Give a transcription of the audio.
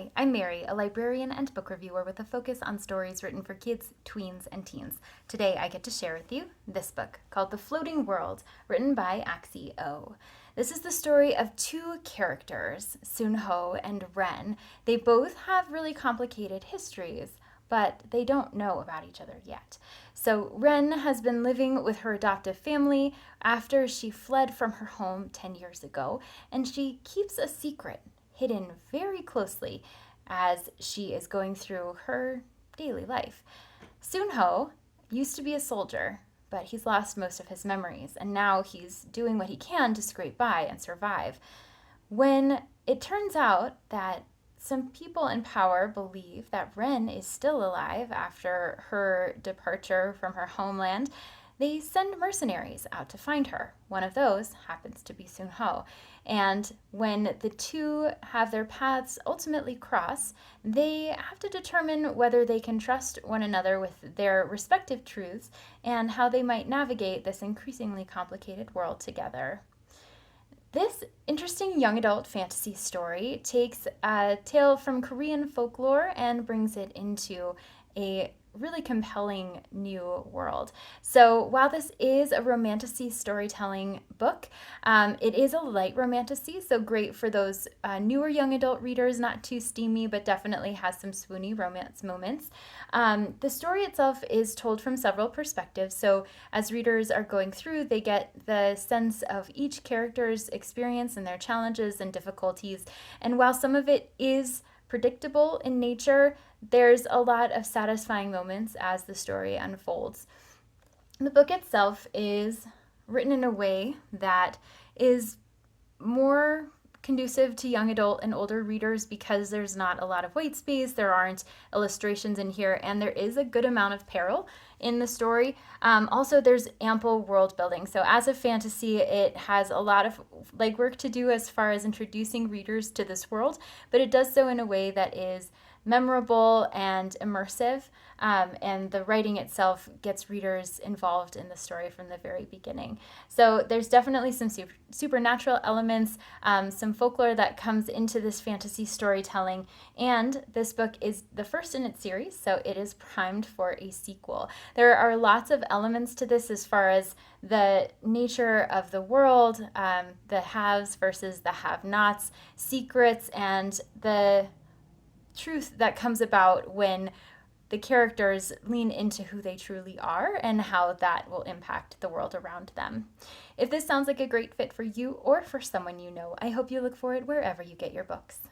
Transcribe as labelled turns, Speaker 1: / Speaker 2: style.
Speaker 1: Hi, I'm Mary, a librarian and book reviewer with a focus on stories written for kids, tweens, and teens. Today I get to share with you this book called The Floating World, written by Axie Oh. This is the story of two characters, Sunho and Ren. They both have really complicated histories, but they don't know about each other yet. So Ren has been living with her adoptive family after she fled from her home 10 years ago, and she keeps a secret hidden very closely as she is going through her daily life. Sunho used to be a soldier, but he's lost most of his memories, and now he's doing what he can to scrape by and survive. When it turns out that some people in power believe that Ren is still alive after her departure from her homeland, they send mercenaries out to find her. One of those happens to be Sunho. And when the two have their paths ultimately cross, they have to determine whether they can trust one another with their respective truths and how they might navigate this increasingly complicated world together. This interesting young adult fantasy story takes a tale from Korean folklore and brings it into a really compelling new world. So while this is a romantasy storytelling book, it is a light romantasy, so great for those newer young adult readers, not too steamy, but definitely has some swoony romance moments. The story itself is told from several perspectives, so as readers are going through, they get the sense of each character's experience and their challenges and difficulties. And while some of it is predictable in nature, there's a lot of satisfying moments as the story unfolds. The book itself is written in a way that is more conducive to young adult and older readers because there's not a lot of white space, there aren't illustrations in here, and there is a good amount of peril in the story. Also, there's ample world building. So as a fantasy, it has a lot of legwork to do as far as introducing readers to this world, but it does so in a way that is memorable and immersive, and the writing itself gets readers involved in the story from the very beginning. So there's definitely some supernatural elements, some folklore that comes into this fantasy storytelling, and this book is the first in its series, so it is primed for a sequel. There are lots of elements to this as far as the nature of the world, the haves versus the have-nots, secrets, and the truth that comes about when the characters lean into who they truly are and how that will impact the world around them. If this sounds like a great fit for you or for someone you know, I hope you look for it wherever you get your books.